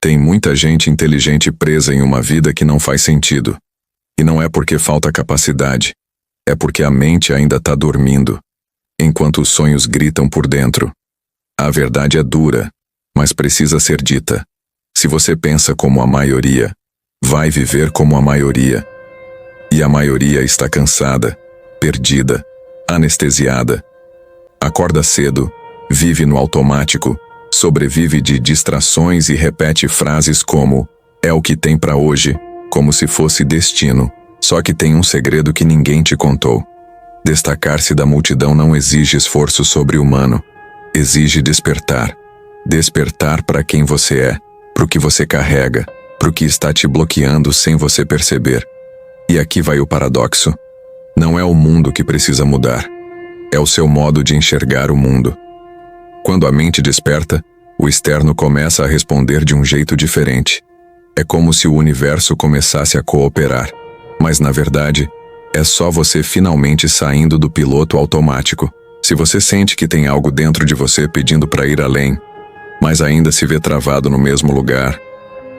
Tem muita gente inteligente presa em uma vida que não faz sentido. E não é porque falta capacidade, é porque a mente ainda está dormindo, enquanto os sonhos gritam por dentro. A verdade é dura, mas precisa ser dita. Se você pensa como a maioria, vai viver como a maioria. E a maioria está cansada, perdida, anestesiada. Acorda cedo, vive no automático, sobrevive de distrações e repete frases como "é o que tem para hoje", como se fosse destino. Só que tem um segredo que ninguém te contou. Destacar-se da multidão não exige esforço sobre-humano. Exige despertar. Despertar para quem você é, para o que você carrega, para o que está te bloqueando sem você perceber. E aqui vai o paradoxo. Não é o mundo que precisa mudar. É o seu modo de enxergar o mundo. Quando a mente desperta, o externo começa a responder de um jeito diferente. É como se o universo começasse a cooperar. Mas na verdade, é só você finalmente saindo do piloto automático. Se você sente que tem algo dentro de você pedindo para ir além, mas ainda se vê travado no mesmo lugar,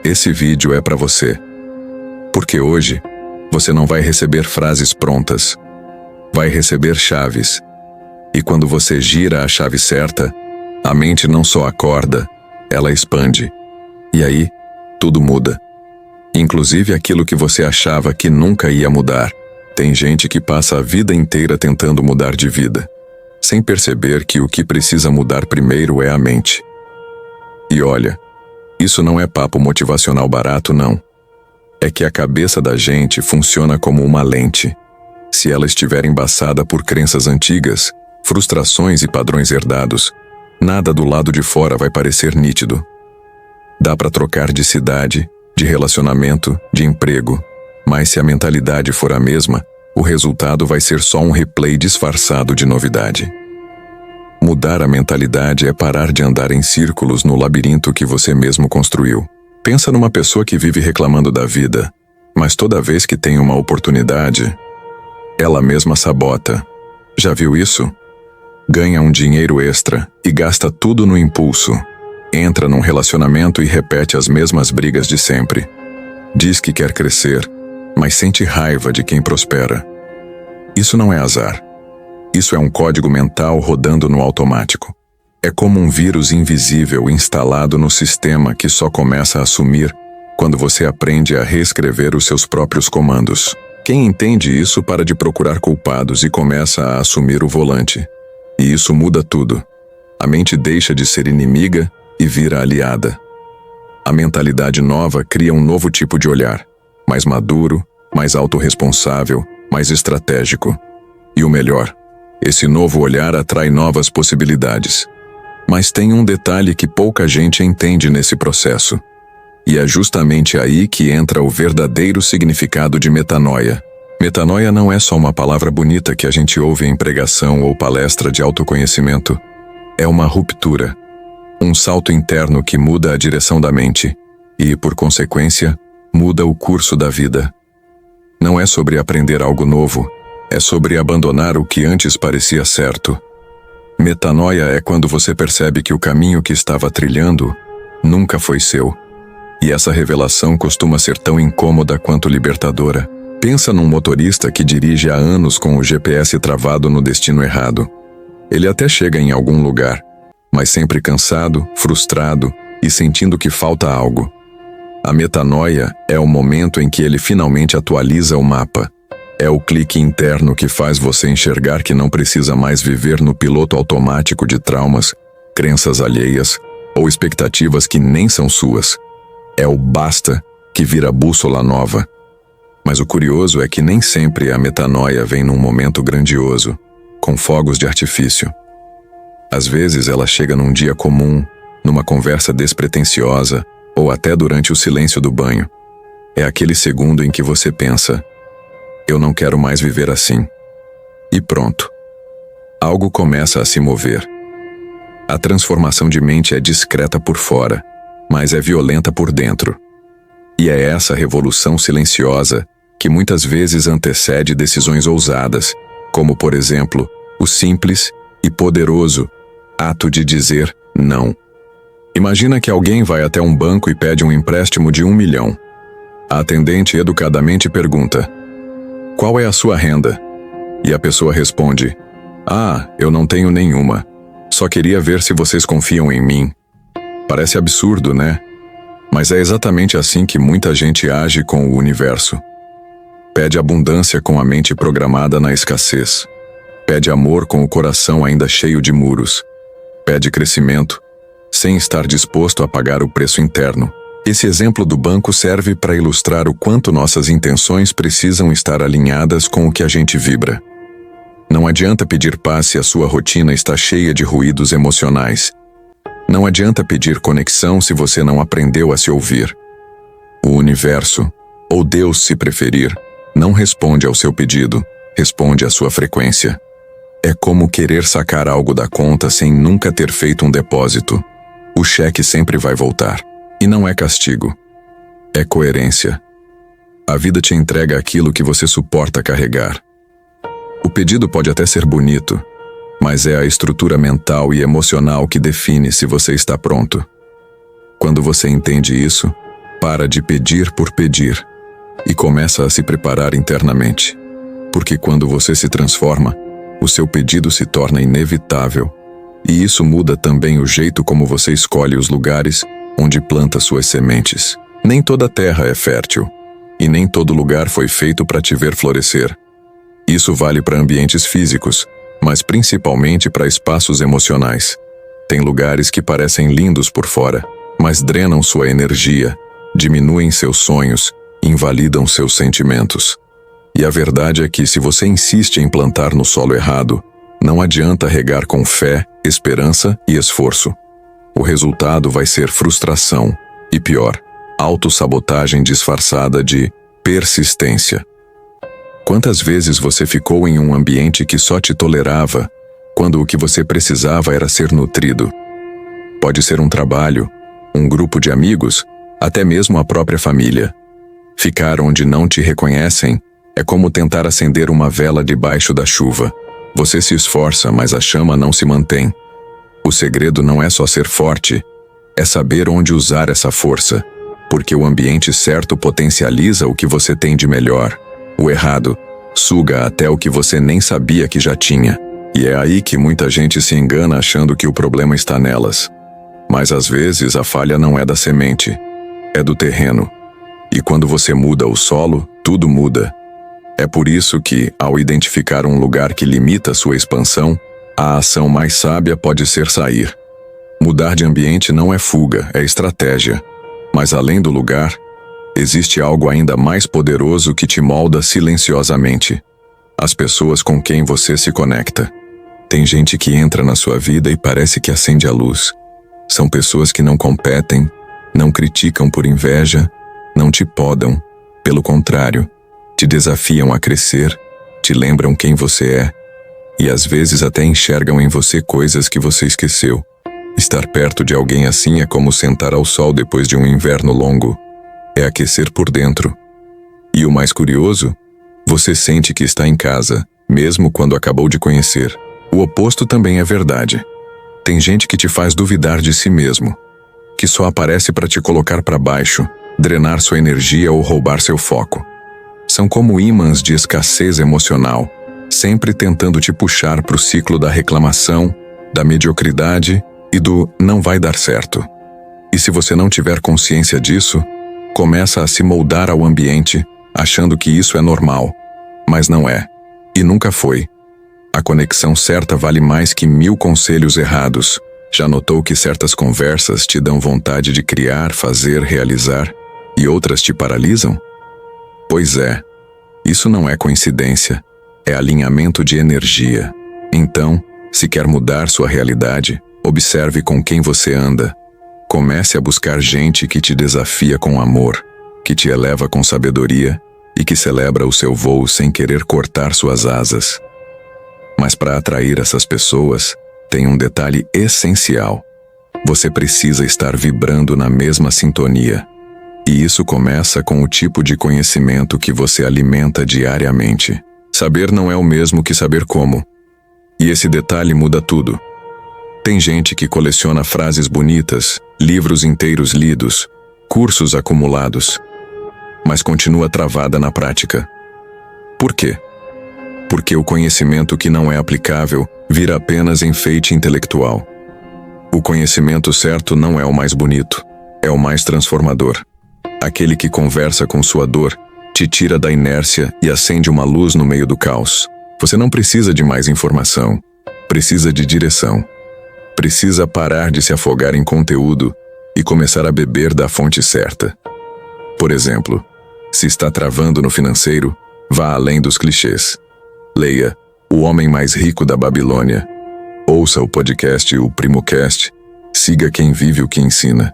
esse vídeo é para você. Porque hoje, você não vai receber frases prontas. Vai receber chaves. E quando você gira a chave certa, a mente não só acorda, ela expande. E aí, tudo muda. Inclusive aquilo que você achava que nunca ia mudar. Tem gente que passa a vida inteira tentando mudar de vida, sem perceber que o que precisa mudar primeiro é a mente. E olha, isso não é papo motivacional barato, não. É que a cabeça da gente funciona como uma lente. Se ela estiver embaçada por crenças antigas, frustrações e padrões herdados, nada do lado de fora vai parecer nítido. Dá para trocar de cidade, de relacionamento, de emprego, mas se a mentalidade for a mesma, o resultado vai ser só um replay disfarçado de novidade. Mudar a mentalidade é parar de andar em círculos no labirinto que você mesmo construiu. Pensa numa pessoa que vive reclamando da vida, mas toda vez que tem uma oportunidade, ela mesma sabota. Já viu isso? Ganha um dinheiro extra e gasta tudo no impulso. Entra num relacionamento e repete as mesmas brigas de sempre. Diz que quer crescer, mas sente raiva de quem prospera. Isso não é azar. Isso é um código mental rodando no automático. É como um vírus invisível instalado no sistema que só começa a sumir quando você aprende a reescrever os seus próprios comandos. Quem entende isso para de procurar culpados e começa a assumir o volante. E isso muda tudo. A mente deixa de ser inimiga e vira aliada. A mentalidade nova cria um novo tipo de olhar, mais maduro, mais autorresponsável, mais estratégico. E o melhor, esse novo olhar atrai novas possibilidades. Mas tem um detalhe que pouca gente entende nesse processo. E é justamente aí que entra o verdadeiro significado de metanoia. Metanoia não é só uma palavra bonita que a gente ouve em pregação ou palestra de autoconhecimento. É uma ruptura. Um salto interno que muda a direção da mente e, por consequência, muda o curso da vida. Não é sobre aprender algo novo, é sobre abandonar o que antes parecia certo. Metanoia é quando você percebe que o caminho que estava trilhando nunca foi seu. E essa revelação costuma ser tão incômoda quanto libertadora. Pensa num motorista que dirige há anos com o GPS travado no destino errado. Ele até chega em algum lugar, mas sempre cansado, frustrado e sentindo que falta algo. A metanoia é o momento em que ele finalmente atualiza o mapa. É o clique interno que faz você enxergar que não precisa mais viver no piloto automático de traumas, crenças alheias ou expectativas que nem são suas. É o basta que vira bússola nova. Mas o curioso é que nem sempre a metanoia vem num momento grandioso, com fogos de artifício. Às vezes ela chega num dia comum, numa conversa despretensiosa, ou até durante o silêncio do banho. É aquele segundo em que você pensa: eu não quero mais viver assim. E pronto. Algo começa a se mover. A transformação de mente é discreta por fora, mas é violenta por dentro. E é essa revolução silenciosa que muitas vezes antecede decisões ousadas, como, por exemplo, o simples e poderoso ato de dizer não. Imagina que alguém vai até um banco e pede um empréstimo de 1 milhão. A atendente educadamente pergunta: qual é a sua renda? E a pessoa responde: eu não tenho nenhuma. Só queria ver se vocês confiam em mim. Parece absurdo, né? Mas é exatamente assim que muita gente age com o universo. Pede abundância com a mente programada na escassez. Pede amor com o coração ainda cheio de muros. Pede crescimento, sem estar disposto a pagar o preço interno. Esse exemplo do banco serve para ilustrar o quanto nossas intenções precisam estar alinhadas com o que a gente vibra. Não adianta pedir paz se a sua rotina está cheia de ruídos emocionais. Não adianta pedir conexão se você não aprendeu a se ouvir. O universo, ou Deus se preferir, não responde ao seu pedido, responde à sua frequência. É como querer sacar algo da conta sem nunca ter feito um depósito. O cheque sempre vai voltar. E não é castigo. É coerência. A vida te entrega aquilo que você suporta carregar. O pedido pode até ser bonito, mas é a estrutura mental e emocional que define se você está pronto. Quando você entende isso, para de pedir por pedir e começa a se preparar internamente. Porque quando você se transforma, o seu pedido se torna inevitável. E isso muda também o jeito como você escolhe os lugares onde planta suas sementes. Nem toda terra é fértil, e nem todo lugar foi feito para te ver florescer. Isso vale para ambientes físicos, mas principalmente para espaços emocionais. Tem lugares que parecem lindos por fora, mas drenam sua energia, diminuem seus sonhos, invalidam seus sentimentos. E a verdade é que se você insiste em plantar no solo errado, não adianta regar com fé, esperança e esforço. O resultado vai ser frustração e, pior, autossabotagem disfarçada de persistência. Quantas vezes você ficou em um ambiente que só te tolerava, quando o que você precisava era ser nutrido? Pode ser um trabalho, um grupo de amigos, até mesmo a própria família. Ficar onde não te reconhecem é como tentar acender uma vela debaixo da chuva. Você se esforça, mas a chama não se mantém. O segredo não é só ser forte, é saber onde usar essa força, porque o ambiente certo potencializa o que você tem de melhor. O errado suga até o que você nem sabia que já tinha. E é aí que muita gente se engana achando que o problema está nelas. Mas às vezes a falha não é da semente, é do terreno. E quando você muda o solo, tudo muda. É por isso que, ao identificar um lugar que limita sua expansão, a ação mais sábia pode ser sair. Mudar de ambiente não é fuga, é estratégia. Mas além do lugar, existe algo ainda mais poderoso que te molda silenciosamente. As pessoas com quem você se conecta. Tem gente que entra na sua vida e parece que acende a luz. São pessoas que não competem, não criticam por inveja, não te podam. Pelo contrário, te desafiam a crescer, te lembram quem você é, e às vezes até enxergam em você coisas que você esqueceu. Estar perto de alguém assim é como sentar ao sol depois de um inverno longo. É aquecer por dentro. E o mais curioso, você sente que está em casa, mesmo quando acabou de conhecer. O oposto também é verdade. Tem gente que te faz duvidar de si mesmo, que só aparece para te colocar para baixo, drenar sua energia ou roubar seu foco. São como ímãs de escassez emocional, sempre tentando te puxar para o ciclo da reclamação, da mediocridade e do não vai dar certo. E se você não tiver consciência disso, começa a se moldar ao ambiente, achando que isso é normal. Mas não é. E nunca foi. A conexão certa vale mais que 1000 conselhos errados. Já notou que certas conversas te dão vontade de criar, fazer, realizar, e outras te paralisam? Pois é. Isso não é coincidência. É alinhamento de energia. Então, se quer mudar sua realidade, observe com quem você anda. Comece a buscar gente que te desafia com amor, que te eleva com sabedoria e que celebra o seu voo sem querer cortar suas asas. Mas para atrair essas pessoas, tem um detalhe essencial. Você precisa estar vibrando na mesma sintonia. E isso começa com o tipo de conhecimento que você alimenta diariamente. Saber não é o mesmo que saber como. E esse detalhe muda tudo. Tem gente que coleciona frases bonitas, livros inteiros lidos, cursos acumulados, mas continua travada na prática. Por quê? Porque o conhecimento que não é aplicável vira apenas enfeite intelectual. O conhecimento certo não é o mais bonito, é o mais transformador. Aquele que conversa com sua dor, te tira da inércia e acende uma luz no meio do caos. Você não precisa de mais informação, precisa de direção. Precisa parar de se afogar em conteúdo e começar a beber da fonte certa. Por exemplo, se está travando no financeiro, vá além dos clichês. Leia O Homem Mais Rico da Babilônia. Ouça o podcast O PrimoCast. Siga quem vive o que ensina.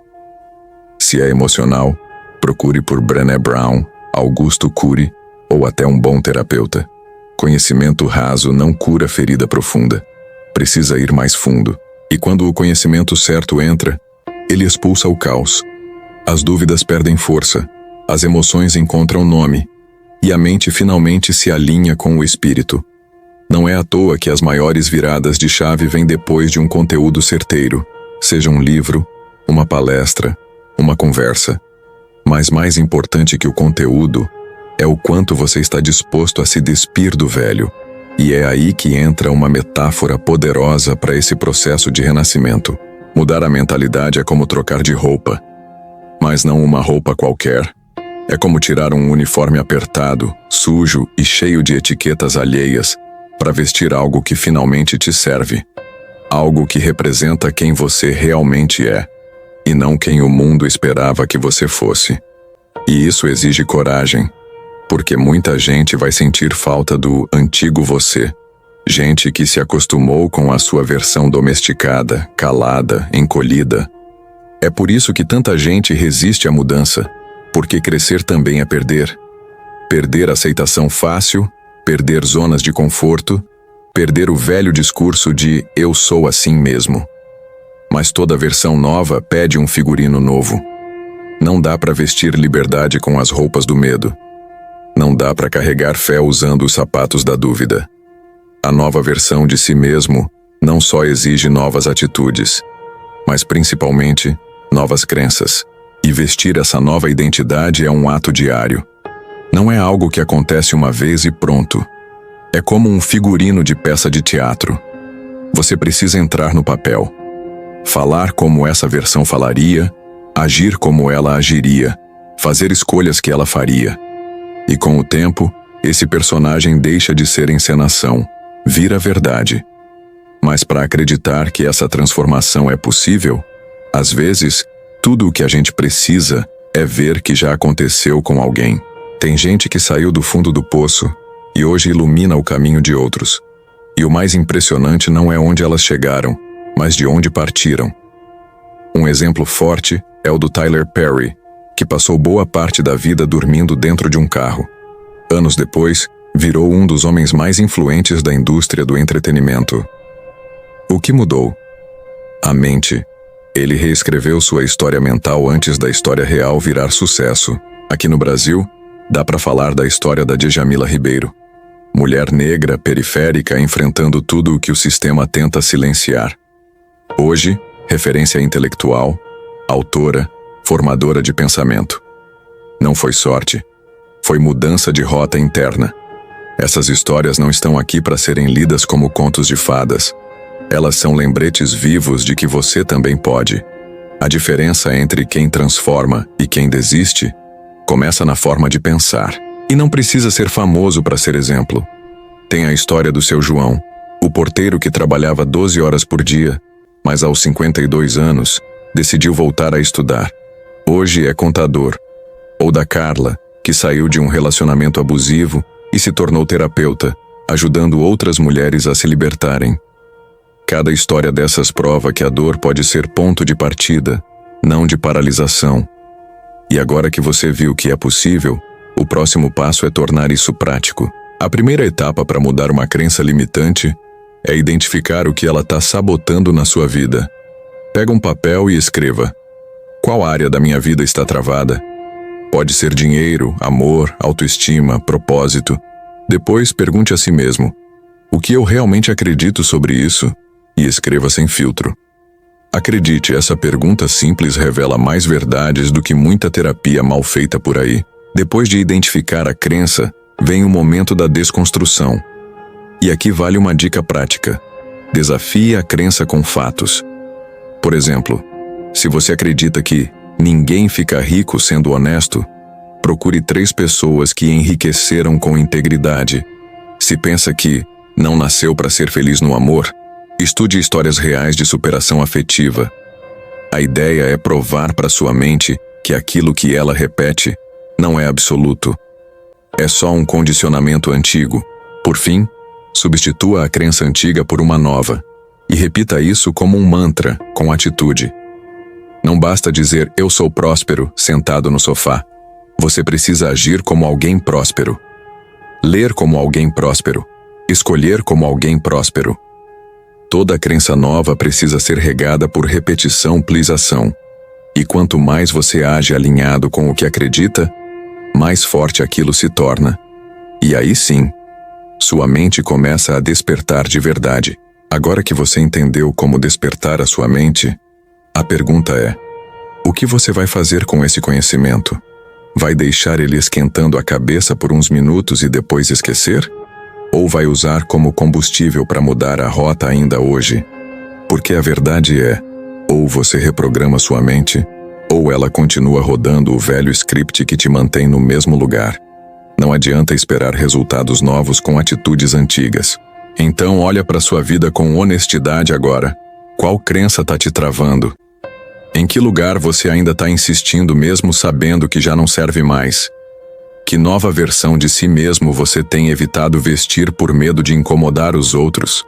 Se é emocional, procure por Brené Brown, Augusto Cury ou até um bom terapeuta. Conhecimento raso não cura ferida profunda. Precisa ir mais fundo. E quando o conhecimento certo entra, ele expulsa o caos. As dúvidas perdem força, as emoções encontram nome, e a mente finalmente se alinha com o espírito. Não é à toa que as maiores viradas de chave vêm depois de um conteúdo certeiro, seja um livro, uma palestra, uma conversa. Mas mais importante que o conteúdo é o quanto você está disposto a se despir do velho. E é aí que entra uma metáfora poderosa para esse processo de renascimento. Mudar a mentalidade é como trocar de roupa, mas não uma roupa qualquer. É como tirar um uniforme apertado, sujo e cheio de etiquetas alheias para vestir algo que finalmente te serve. Algo que representa quem você realmente é, e não quem o mundo esperava que você fosse. E isso exige coragem. Porque muita gente vai sentir falta do antigo você. Gente que se acostumou com a sua versão domesticada, calada, encolhida. É por isso que tanta gente resiste à mudança. Porque crescer também é perder. Perder aceitação fácil, perder zonas de conforto, perder o velho discurso de eu sou assim mesmo. Mas toda versão nova pede um figurino novo. Não dá para vestir liberdade com as roupas do medo. Não dá para carregar fé usando os sapatos da dúvida. A nova versão de si mesmo não só exige novas atitudes, mas principalmente novas crenças. E vestir essa nova identidade é um ato diário. Não é algo que acontece uma vez e pronto. É como um figurino de peça de teatro. Você precisa entrar no papel. Falar como essa versão falaria, agir como ela agiria, fazer escolhas que ela faria. E com o tempo, esse personagem deixa de ser encenação, vira verdade. Mas para acreditar que essa transformação é possível, às vezes, tudo o que a gente precisa é ver que já aconteceu com alguém. Tem gente que saiu do fundo do poço e hoje ilumina o caminho de outros. E o mais impressionante não é onde elas chegaram, mas de onde partiram. Um exemplo forte é o do Tyler Perry, que passou boa parte da vida dormindo dentro de um carro. Anos depois, virou um dos homens mais influentes da indústria do entretenimento. O que mudou? A mente. Ele reescreveu sua história mental antes da história real virar sucesso. Aqui no Brasil, dá para falar da história da Djamila Ribeiro. Mulher negra, periférica, enfrentando tudo o que o sistema tenta silenciar. Hoje, referência intelectual, autora, formadora de pensamento. Não foi sorte, foi mudança de rota interna. Essas histórias não estão aqui para serem lidas como contos de fadas. Elas são lembretes vivos de que você também pode. A diferença entre quem transforma e quem desiste começa na forma de pensar. E não precisa ser famoso para ser exemplo. Tem a história do seu João, o porteiro que trabalhava 12 horas por dia, mas aos 52 anos, decidiu voltar a estudar. Hoje é contador. Ou da Carla, que saiu de um relacionamento abusivo e se tornou terapeuta, ajudando outras mulheres a se libertarem. Cada história dessas prova que a dor pode ser ponto de partida, não de paralisação. E agora que você viu que é possível, o próximo passo é tornar isso prático. A primeira etapa para mudar uma crença limitante é identificar o que ela está sabotando na sua vida. Pega um papel e escreva: qual área da minha vida está travada? Pode ser dinheiro, amor, autoestima, propósito. Depois pergunte a si mesmo: o que eu realmente acredito sobre isso? e escreva sem filtro. Acredite, essa pergunta simples revela mais verdades do que muita terapia mal feita por aí. Depois de identificar a crença, vem o momento da desconstrução. E aqui vale uma dica prática. Desafie a crença com fatos. Por exemplo, se você acredita que ninguém fica rico sendo honesto, procure 3 pessoas que enriqueceram com integridade. Se pensa que não nasceu para ser feliz no amor, estude histórias reais de superação afetiva. A ideia é provar para sua mente que aquilo que ela repete não é absoluto. É só um condicionamento antigo. Por fim, substitua a crença antiga por uma nova e repita isso como um mantra, com atitude. Não basta dizer "eu sou próspero" sentado no sofá. Você precisa agir como alguém próspero. Ler como alguém próspero. Escolher como alguém próspero. Toda crença nova precisa ser regada por repetição + ação. E quanto mais você age alinhado com o que acredita, mais forte aquilo se torna. E aí sim, sua mente começa a despertar de verdade. Agora que você entendeu como despertar a sua mente, a pergunta é: o que você vai fazer com esse conhecimento? Vai deixar ele esquentando a cabeça por uns minutos e depois esquecer? Ou vai usar como combustível para mudar a rota ainda hoje? Porque a verdade é, ou você reprograma sua mente, ou ela continua rodando o velho script que te mantém no mesmo lugar. Não adianta esperar resultados novos com atitudes antigas. Então olha para sua vida com honestidade agora. Qual crença está te travando? Em que lugar você ainda está insistindo mesmo sabendo que já não serve mais? Que nova versão de si mesmo você tem evitado vestir por medo de incomodar os outros?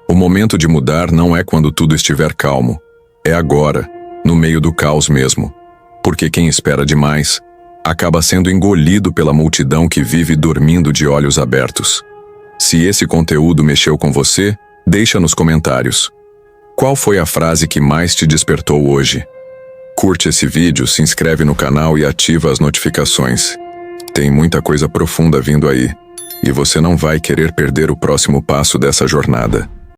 O momento de mudar não é quando tudo estiver calmo. É agora, no meio do caos mesmo. Porque quem espera demais acaba sendo engolido pela multidão que vive dormindo de olhos abertos. Se esse conteúdo mexeu com você, deixa nos comentários. Qual foi a frase que mais te despertou hoje? Curte esse vídeo, se inscreve no canal e ativa as notificações. Tem muita coisa profunda vindo aí, e você não vai querer perder o próximo passo dessa jornada.